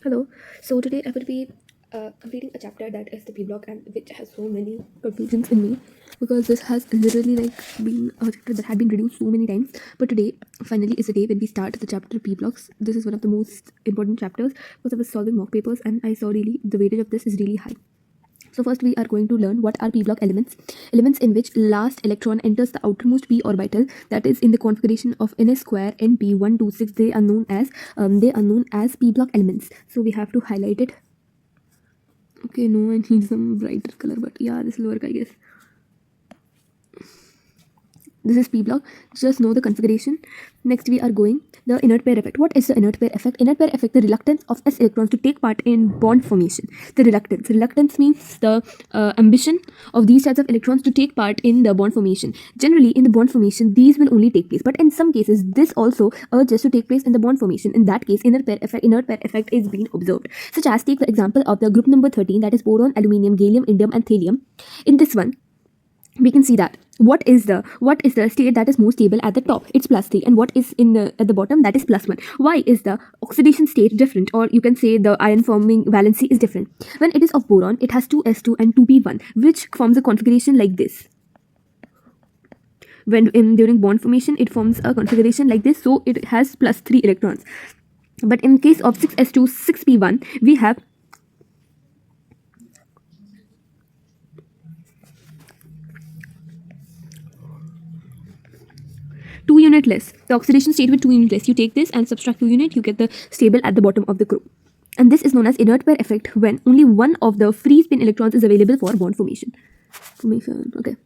Hello. So today I will be completing a chapter that is the P block, and which has so many confusions in me because this has literally been a chapter that had been reduced so many times. But today finally is the day when we start the chapter P blocks. This is one of the most important chapters because I was solving mock papers and I saw really the weightage of this is really high. So first we are going to learn what are p block elements. Elements in which last electron enters the outermost p orbital, that is in the configuration of ns square np126. They are known as p block elements. So we have to highlight it. Okay, no, I need some brighter color, but yeah, this will work, I guess. This is p block. Just know the configuration. Next we are going the inert pair effect. What is the inert pair effect? Inert pair effect, the reluctance of s electrons to take part in bond formation. The reluctance means the ambition of these types of electrons to take part in the bond formation. Generally in the bond formation these will only take place, but in some cases this also urges to take place in the bond formation. In that case inert pair effect is being observed, such as take the example of the group number 13, that is boron, aluminium, gallium, indium and thallium. In this one we can see that what is the state that is more stable at the top, it's +3, and what is in the at the bottom, that is +1. Why is the oxidation state different, or you can say the ion forming valency is different? When it is of boron, it has 2s2 and 2p1, which forms a configuration like this. When during bond formation it forms a configuration like this, so it has +3 electrons. But in case of 6s2 6p1 we have 2 unit less. The oxidation state with 2 unit less. You take this and subtract 2 unit, you get the stable at the bottom of the group. And this is known as inert pair effect when only one of the free spin electrons is available for bond formation. Okay.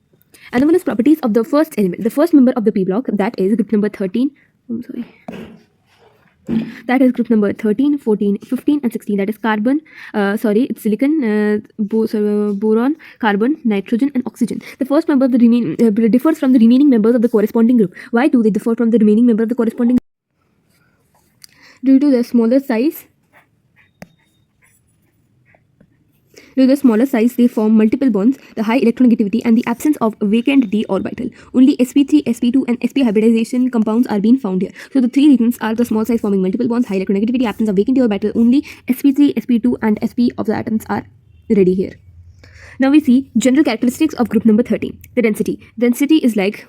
Anomalous properties of the first element, the first member of the p block, that is group number 13. I'm sorry. That is group number 13, 14, 15 and 16. That is carbon, it's silicon, boron, carbon, nitrogen and oxygen. The first member of the remaining differs from the remaining members of the corresponding group. Why do they differ from the remaining member of the corresponding group? Due to their smaller size. Due to the smaller size, they form multiple bonds, the high electronegativity, and the absence of vacant d orbital. Only sp3, sp2, and sp hybridization compounds are being found here. So the three reasons are the small size forming multiple bonds, high electronegativity, absence of vacant d orbital. Only sp3, sp2, and sp of the atoms are ready here. Now we see general characteristics of group number 13. The density. Density is like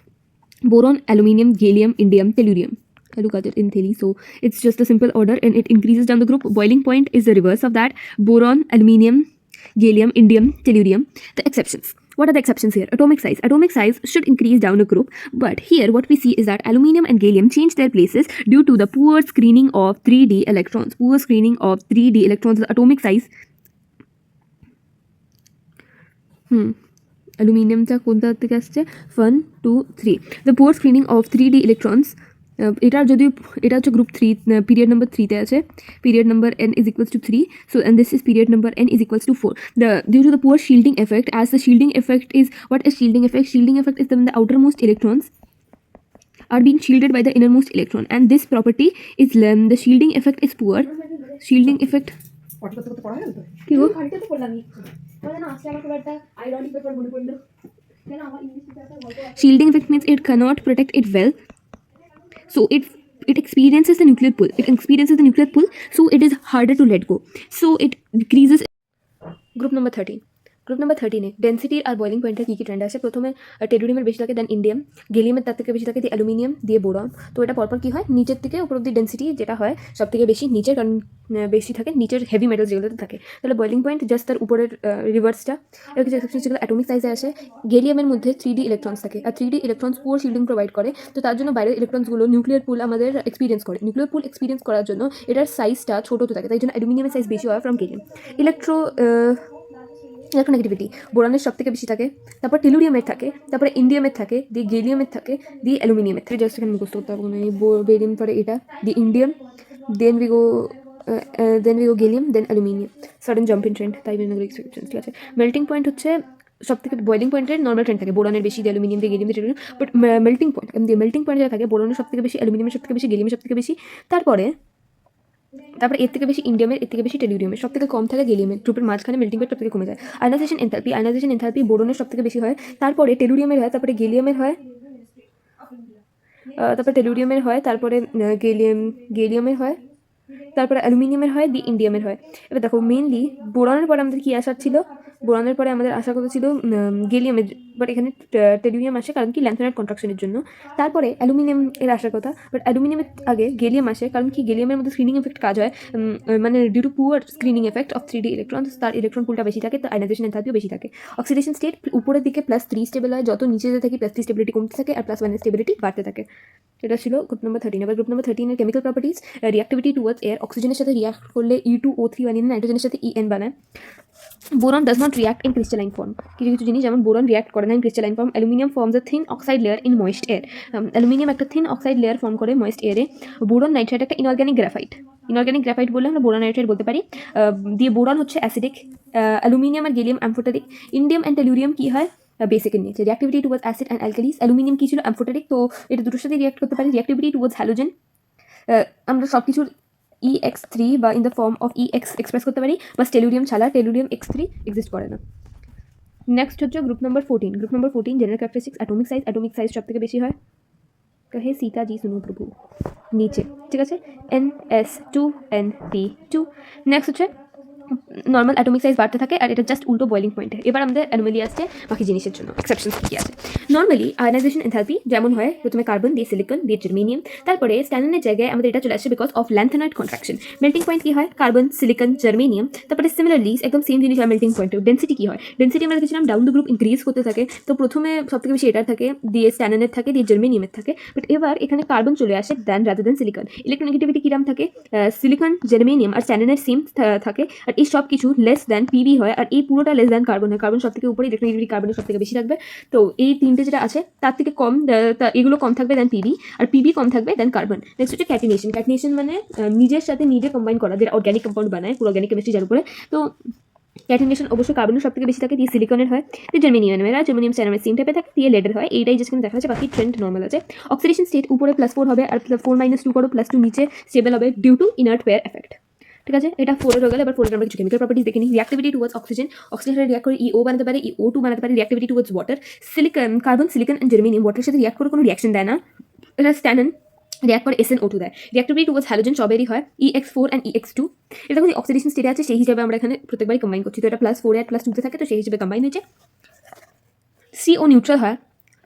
boron, aluminium, gallium, indium, tellurium. I look at it in Theli, so it's just a simple order and it increases down the group. Boiling point is the reverse of that. Boron, aluminium, gallium, indium, tellurium. The exceptions. What are the exceptions here? Atomic size. Atomic size should increase down a group, but here what we see is that aluminium and gallium change their places due to the poor screening of 3d electrons. Poor screening of 3d electrons. The atomic size. Aluminium चा कोणता থেকে আসছে 1 2 3. The poor screening of 3d electrons. এটা হচ্ছে group 3 period number 3 তে আছে, period number n is equals to 3. So and this is period number n is equals to 4. Due to the poor shielding effect, as the shielding effect is, what is shielding effect? Shielding effect is when the outermost electrons are being shielded by the innermost electron, and this property is the shielding effect is poor. Shielding effect shielding effect means it cannot protect it well, so it experiences the nuclear pull. So it is harder to let go, so it decreases. Group number 13. Group number 13 density আর boiling পয়েন্টের কী কী trend আছে? প্রথমে টেলুরিয়ামের বেশি থাকে, দেন indium, গেলিয়ামের তার থেকে বেশি থাকে, দিয়ে অ্যালুমিনিয়াম, দিয়ে বোরন। তো এটা পরপর কী হয়, নিচের থেকে উপর অব্দি ডেন্সিটি যেটা হয় সব থেকে বেশি নিচের, কারণ বেশি থাকে নিচের হেভি মেটাল যেগুলোতে থাকে। তাহলে বয়লিং পয়েন্ট জাস্ট তার উপরের রিভার্সটা। এর কিছু এক্সেপশন যেগুলো অ্যাটমিক সাইজে আসে। গেলিয়ামের মধ্যে 3d ইলেকট্রনস থাকে, আর 3d electrons poor shielding provide করে, তো তার জন্য বাইরের ইলেকট্রনসগুলো নিউক্লিয়ার পুল আমাদের এক্সপিরিয়েন্স করে। নিউক্লিয়ার পুল এক্সপিরিয়েন্স করার জন্য এটার সাইজটা ছোটো তো থাকে, তাই জন্য অ্যালুমিনিয়ামের সাইজ বেশি হয় ফ্রম গেলিয়াম। ইলেকট্রোনেগেটিভিটি বোরনের সব থেকে বেশি থাকে, তারপর টেলুরিয়ামের থাকে, তারপরে ইন্ডিয়ামের থাকে, দিয়ে গেলিয়ামের থাকে, দিয়ে অ্যালুমিনিয়ামের থাকে। জাস্ট এখানে মুখস্থ করতে পারবো না, বেরিয়াম পরে এটা, দিয়ে indium, then we go gallium, then aluminium. Sudden jump in trend, তাই বিভিন্ন এক্সেপশন ঠিক আছে। মেল্টিং পয়েন্ট হচ্ছে সব থেকে বয়লিং পয়েন্টের নর্মাল ট্রেন্ড থাকে, বোরনের বেশি, দিয়ে অ্যালুমিনিয়াম, দিয়ে গেলিয়াম, দিয়ে টেলুরিয়াম। বাট মেল্টিং পয়েন্ট যেটা থাকে বোরনের সব থেকে বেশি, অ্যালুমিনিয়ামের সব থেকে বেশি, গেলিয়ামের সব থেকে বেশি, তারপরে এর থেকে বেশি ইন্ডিয়ামের, এর থেকে বেশি টেলুরিয়ামের, সব থেকে কম থাকে গেলিয়ামের। গ্রুপের মাঝখানে মেল্টিং পয়েন্ট সব থেকে কমে যায়। আয়নাইজেশন এনথালপি বোরনের সব থেকে বেশি হয়, তারপরে টেলুরিয়ামের হয়, তারপরে গেলিয়ামের হয়, তারপরে টেলুরিয়ামের হয়, তারপরে গেলিয়ামের হয়, তারপরে অ্যালুমিনিয়ামের হয়, দি ইন্ডিয়ামের হয়। এবার দেখো মেনলি বোরনের পরে আমাদের কি আসার ছিল, বোরনের পরে আমাদের আসার কথা ছিল গেলিয়ামের, বাট এখানে টেলুরিয়াম আসে কারণ কি ল্যান্থনাইট কন্ট্রাকশনের জন্য। তারপরে অ্যালুমিনিয়াম এর আসার কথা, বাট অ্যালুমিনিয়ামের আগে গেলিয়াম আসে কারণ কি গেলিয়ামের মধ্যে স্ক্রিনিং এফেক্ট কাজ হয়, মানে due to poor screening effect of 3D electrons, তার ইলেকট্রন পুলটা বেশি থাকে, তো আয়নাইজেশন এনথালপিও বেশি থাকে। অক্সিডেশন স্টেট উপরের দিকে +3 স্টেবল হয়, যত নিচে যেতে থাকি +3 স্টেবিলিটি কমতে থাকে আর +1 স্টেবিলিটি বাড়তে থাকে। এটা ছিল গ্রুপ নম্বর 13। এবার গ্রুপ নম্বর 13 এর chemical properties, reactivity towards air, অক্সিজেনের সাথে রিয়াক্ট করলে E2O3 বানিয়ে নাইট্রোজেনের সাথে En বানায়। Boron does not react in crystalline form, কিছু কিছু জিনিস যেমন বোরন রিয়াক্ট করে না in crystalline form. Aluminium forms a thin oxide layer in moist air, aluminium একটা থিন অক্সাইড লেয়ার ফর্ম করে ময়েস্ট এয়ারে। বোরন নাইট্রাইট একটা ইনঅর্গ্যানিক গ্রাফাইট, ইনঅর্গ্যানিক গ্রাফাইট বললে আমরা বোরন নাইট্রাইট বলতে পারি। দিয়ে বোরন হচ্ছে অ্যাসিডিক, অ্যালুমিনিয়াম আর gallium amphoteric, indium and tellurium কি হয় বেসিকের নিচে। Reactivity towards acid and অ্যালকালিস, aluminium কি ছিল অ্যামফোটারিক, তো এটা দুটোর সাথে রিয়াক্ট করতে পারি। রিঅ্যাক্টিভিটি টুয়ার্ডস হ্যালোজেন, আমরা সব কিছুর EX3 বা in the form of EX express করতে পারি, বা টেলুরিয়াম ছাড়া টেলুরিয়াম X3 এক্সিস্ট করে না। নেক্সট হচ্ছে group number 14। Group number 14 general characteristics, atomic size সব থেকে বেশি হয়, কহে সীতাজি সুনো প্রভু নিচে, ঠিক আছে, NS2NP2। নেক্সট হচ্ছে নর্মাল অ্যাটমিক সাইজ বাড়তে থাকে আর এটা জাস্ট উল্টো বয়েলিং পয়েন্টে। এবার আমাদের অ্যানোমালি আসছে বাকি জিনিসের জন্য, এক্সেপশনস কী আছে। নর্মালি আয়নাইজেশন এনথালপি যেমন হয়, প্রথমে কার্বন দিয়ে সিলিকন দিয়ে জার্মেনিয়াম, তারপরে স্ট্যান্ডার্ডের জায়গায় আমাদের এটা চলে আসছে because of lanthanide contraction. Melting point কী হয়, কার্বন সিলিকন জার্মেনিয়াম। তারপরে সিমিলারলি একদম সেম জিনিস হয় মেল্টিং পয়েন্টে। ডেন্সিটি কী হয়, ডেন্সিটি আমরা দেখেছিলাম ডাউন দ্য গ্রুপ ইনক্রিজ করতে থাকে, তো প্রথমে সবথেকে বেশি এটার থাকে, দিয়ে স্ট্যান্ডার্ডের থাকে, দিয়ে জার্মেনিয়ামের থাকে, বাট এবার এখানে কার্বন চলে আসে রাদার দেন সিলিকন। ইলেকট্রোনেগেটিভিটি কিরাম থাকে, সিলিকন জার্মেনিয়াম আর স্ট্যান্ডার্ডের সেম থাকে, আর এই সব কিছু লেস দ্যান PB হয়, আর এই পুরোটা লেস দ্যান কার্বন হয়। কার্বন সব থেকে উপরে, ইলেকট্রোনেগেটিভিটি কার্বনের সব থেকে বেশি থাকবে। তো এই তিনটে যেটা আছে তার থেকে কম, এগুলো কম থাকবে দেন PB, আর PB কম থাকবে দেন কার্বন। নেক্সট হচ্ছে ক্যাটিনেশন। ক্যাটিনেশন মানে নিজের সাথে নিজে কম্বাইন করা, যেটা অর্গ্যানিক কম্পাউন্ড বানায়, পুরো অর্গ্যানিক কেমিস্ট্রি যার উপরে। তো ক্যাটিনেশন অবশ্যই কার্বনের সব থেকে বেশি থাকে, দিয়ে সিলিকনের হয়, দিয়ে জার্মেনিয়ামের, জার্মেনিয়াম স্ট্যান্ডার্ড সেম টাইপে থাকে, দিয়ে লেডের হয়। এইটাই যেখানে দেখা যাচ্ছে, বাকি ট্রেন্ড নর্মাল আছে। অক্সিডেশন স্টেট উপরে +4 হবে, আর 4 - 2 করো, +2 নিচে স্টেবল হবে due to inert pair effect, ঠিক আছে। এটা 4 হয়ে গেল। এবার 4 আমরা কিছু কেমিক্যাল প্রপার্টিজ দেখে নিই। রিঅ্যাক্টিভিটি টুয়ার্ডস অক্সিজেন, অক্সিজেন সাথে রিঅ্যাক্ট করে EO বানাতে পারে, EO2 বানাতে পারে। Reactivity towards water, carbon silicon and germanium ওয়াটারের সাথে রিঅ্যাক্ট করে কোনো রিঅ্যাকশন দেয় না, এটা স্ট্যান্ডার্ড রিঅ্যাক্ট করে SnO2 দেয়। রিঅ্যাক্টিভিটি টুয়ার্ডস হ্যালোজেন সবেরই হয়, EX4 অ্যান্ড EX2। এটা যদি অক্সিডেশন স্টেটে আছে সেই হিসাবে আমরা এখানে প্রত্যেকবারই কম্বাইন করছি, তো এটা +4 আর +2 থাকে, তো সেই হিসেবে কম্বাইন হয়েছে। CO নিউট্রাল হয়,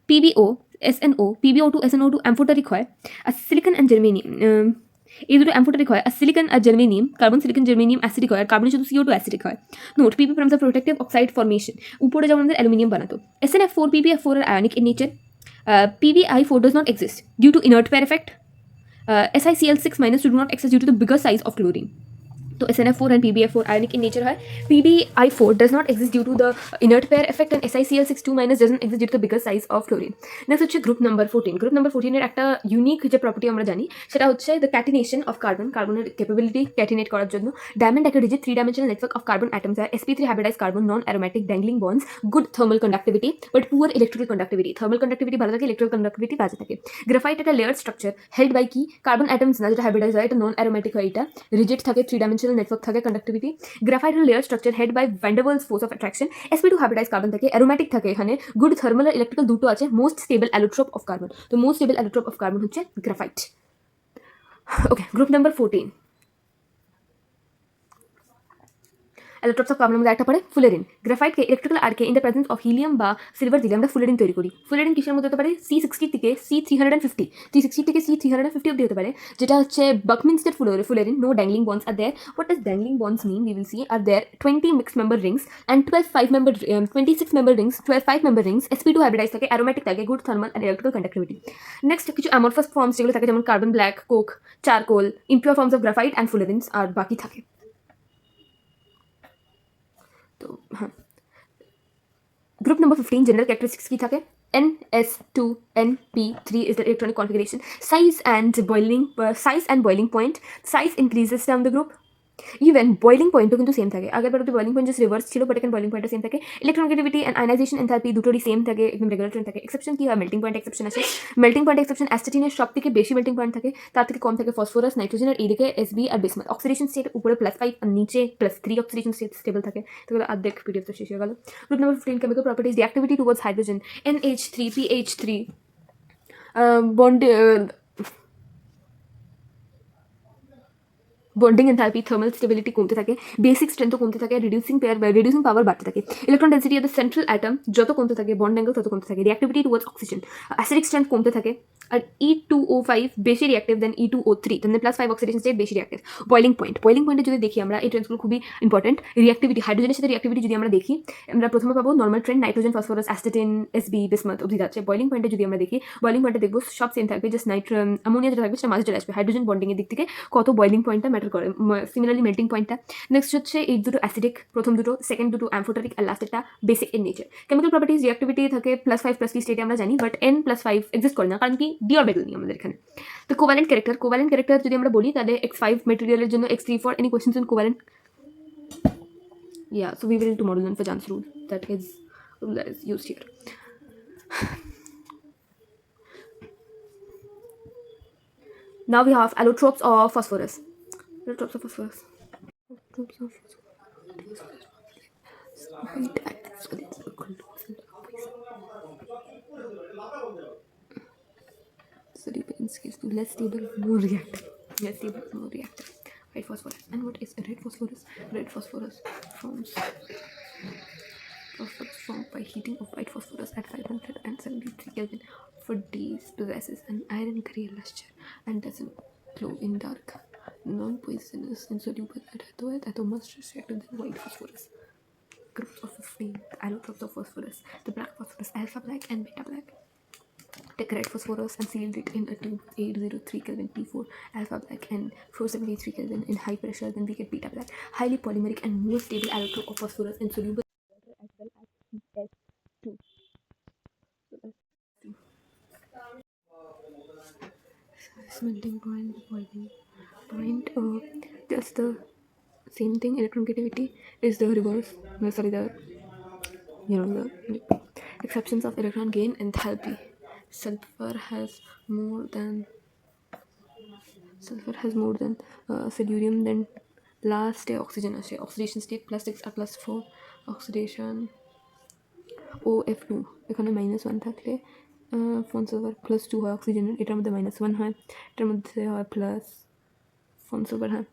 PbO SnO, PbO2 SnO2 amphoteric হয়, আর সিলিকন অ্যান্ড জার্মেনিয়াম এই দুটো অ্যামফোটারিক হয়, আর সিলিকন আর germanium, carbon silicon germanium acidic হয়, আর কার্বনের শুধু CO2 অ্যাসিডিক হয়। Note, PP from the protective oxide formation, উপরে যেমন আমাদের অ্যালুমিনিয়াম বানাতো। SnF4 PbF4 আর ionic in nature. PbI4 does not exist due to inert pair effect. SiCl6- do not exist due to the bigger size of chlorine. तो SnF4 and PbF4 ionic in nature है, PbI4 does not exist due to the inert pair effect, and SiCl6 2- doesn't exist due to the bigger size of chlorine. Next হচ্ছে group number 14। Group number 14 এর একটা unique যে property আমরা জানি সেটা হচ্ছে the catenation of carbon, কার্বনের capability ক্যাটিনেট করার জন্য। ডায়মন্ড একটা rigid 3-dimensional network of carbon atoms है, sp3 hybridized carbon, non aromatic dangling bonds, good thermal conductivity but poor electrical conductivity। thermal conductivity ভালো থাকে, electrical conductivity বাজে থাকে। গ্রাফাইট একটা লেয়ার্ড স্ট্রাকচার, হেল্ড বাই কি কার্বন অ্যাটমস না, যেটা hybridise হয়, এটা নন অ্যারোমেটিক হয়, এটা রিজিড থাকে, 3-dimensional নেটওয়ার্ক থাকে conductivity. Graphite layer structure held by van der Waals force of attraction, sp2 hybridise carbon থাকে, অ্যারোমেটিক থাকে, এখানে গুড থার্মাল আর ইলেকট্রিক্যাল দুটো আছে, most stable allotrope of carbon. তো most stable allotrope of carbon হচ্ছে graphite. Okay, group number 14 allotropes of carbon মধ্যে একটা পড়ে ফুলেরিন। গ্রাফাইটকে ইলেকট্রিক্যাল আর্কে in the presence of helium বা সিলভার দিলে আমরা ফুলেরিন তৈরি করি। ফুলেরিন কিসের মধ্যে হতে পারে, C60 থেকে C350, C60 থেকে C350 অব্দি হতে পারে, যেটা হচ্ছে buckminsterfullerene. No dangling bonds are there. What does dangling bonds mean, we will see. Are there 20 mixed member rings and 26 member rings, 5 member rings, sp2 hybridise থাকে, aromatic থাকে, good thermal and electrical conductivity. Next কিছু amorphous forms যেগুলো থাকে, যেমন carbon black, coke, charcoal, impure forms of graphite and fullerenes আর বাকি থাকে। তো হ্যাঁ, গ্রুপ নাম্বার 15 জেনারেল ক্যারেক্টারিস্টিক্স কি থাকে, NS2NP3 is the electronic configuration. Size and boiling point. Size increases down the group. Even boiling পয়েন্টও কিন্তু সেম থাকে। আগের বার বয়েলিং পয়েন্ট জাস্ট রিভার্স ছিল, বাট এখানে বয়েলিং পয়েন্টও সেম থাকে। ইলেকট্রোনেগেটিভিটি অ্যান্ড আয়নাইজেশন এনথালপি দুটোরই সেম থাকে, একদম রেগুলার ট্রেন থাকে। এক্সেপশন কি হয়, মেল্টিং পয়েন্ট এক্সেপশন আছে। মেল্টিং পয়েন্ট এক্সেপশন অ্যাসিটিনের সব থেকে বেশি মেল্টিং পয়েন্ট থাকে, তার থেকে কম থাকে ফসফরাস, নাইট্রোজেন, আর এইদিকে SB আর বিসমাথ। অক্সিডেশন স্টেট উপরে +5 আর নিচে +3 অক্সিডেশন স্টেট স্টেবল থাকে। তো অর্ধেক পিডিএফ তো শেষ হয়ে গেল। Group number 15 chemical properties, reactivity towards hydrogen, NH3PH3 bond bonding enthalpy, thermal stability কমতে থাকে, বেসিক স্ট্রেংথও কমতে থাকে, রিডিউসিং পাওয়ার বাড়তে থাকে, electron density of the central atom যত কমতে থাকে, বন্ড অ্যাঙ্গেল তত কমতে থাকে, reactivity towards oxygen, acidic strength কমতে থাকে, আর E2O5 বেশি রিঅ্যাক্টিভ দেন E2O3, তাহলে +5 অক্সিডেশন স্টেট বেশি রিঅ্যাক্টিভ। বয়লিং পয়েন্টে যদি দেখি আমরা, এই ট্রেন্ডসগুলো খুবই ইম্পর্টেন্ট। রিঅ্যাক্টিভিটি, হাইড্রোজেনের সাথে রিঅ্যাক্টিভিটি যদি আমরা দেখি, আমরা প্রথমে পাবো নর্মাল ট্রেন্ড, নাইট্রোজেন, ফসফরাস, অ্যাসিটিন, এসবি, বিসমাথ অবধি যাচ্ছে। বয়লিং পয়েন্টে যদি আমরা দেখি, বয়লিং পয়েন্টে দেখবো সব সেম থাকবে, জাস্ট অ্যামোনিয়া যেটা থাকবে সেটা মাঝে চলে আসবে। হাইড্রোজেন বন্ডিংয়ের দিক থেকে কত বয়লিং পয়েন্টটা ম্যাটার করে, সিমিলারলি মেল্টিং পয়েন্টটা। নেক্সট হচ্ছে এই দুটো অ্যাসিডিক, প্রথম দুটো, সেকেন্ড দুটো অ্যামফোটারিক, আর লাস্টেরটা basic in nature. Chemical properties, reactivity থাকে +5 +3 স্টেটে আমরা জানি, বাট N+5 এক্সিস্ট করে না, কারণ কি ডি অরবিটাল নেই আমাদের এখানে। তো কোভ্যালেন্ট ক্যারেক্টার যদি আমরা বলি, তাহলে X5 মেটেরিয়ালের জন্য X3 for any questions in covalent. Yeah, so we will tomorrow learn for Jan's rule that is used here. Now we have allotropes of phosphorus. Allotropes of phosphorus. So depends, less stable, more reactive. Less stable, more reactive. White phosphorus. And what is red phosphorus? Red phosphorus forms formed by heating of white phosphorus at 573 Kelvin for days, possesses an iron grey luster and doesn't glow in dark, non-poisonous and soluble at atoms reactive than white phosphorus. Groups of 15 allotropes of phosphorus, the black phosphorus, alpha black and beta black. Take red phosphorus and sealed it in a tube, 803 Kelvin P4 alpha black and 473 Kelvin in high pressure, then we get beta black, highly polymeric and more stable allotrope of phosphorus insoluble as well as PS2. Melting point, boiling point, just the same thing. Electronegativity is the reverse. No, sorry, the exceptions of electron gain enthalpy. Sulfur has more than silurium, then last oxidation state +6 + 4 oxidation OF2 এখানে -1 থাকলে phone sulphur +2 হয় অক্সিজেনের, এটার মধ্যে -1 হয়, এটার মধ্যে হয় প্লাস ফোন সালফার হয়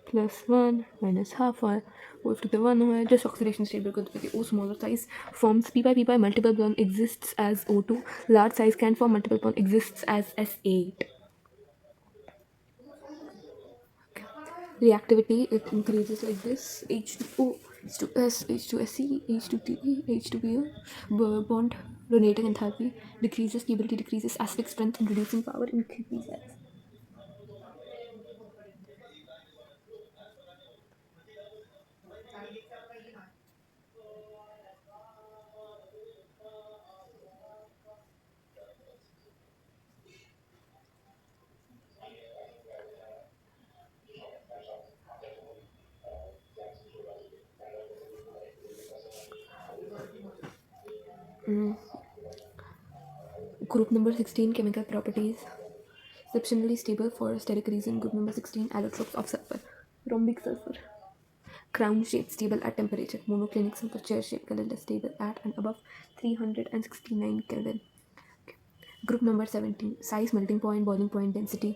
+1 -1/2 হয়, OF2 তে 1 হয়, just oxidation state বের করতে পারি। O smaller size forms p multiple bond exists as O2, large size can form multiple bond exists as S8. Reactivity, it increases like this: H2O, H2S, H2SC, H2TE, H2PO. Bond donating enthalpy decreases, stability decreases, acidic strength and reducing power increases. Group number 16, chemical properties. Exceptionally stable for steric reason. Group number 16, allotropes of sulfur. Rhombic sulfur. Crown shape, stable at temperature. Monoclinic sulfur, chair shape, colorless, stable at and above 369 Kelvin. Group number 17, size, melting point, boiling point, density.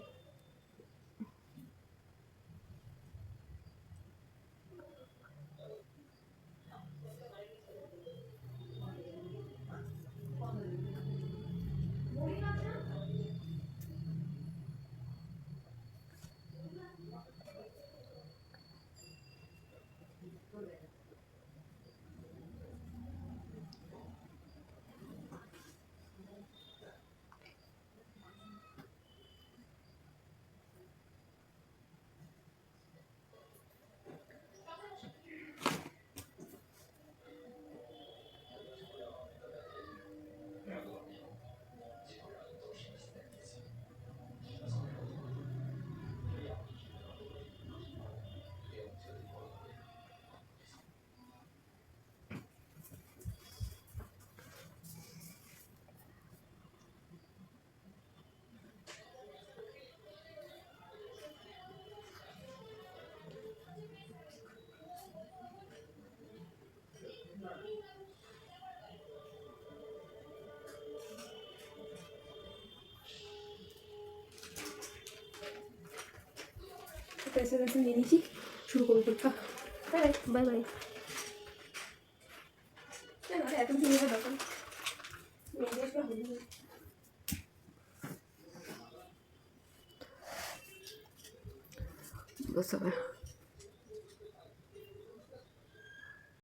Lesson lesson নিয়ে নিয়েছি, শুরু করবো পরীক্ষা। Bye bye bye bye. এত কিছু নেওয়ার দরকার বস হবে।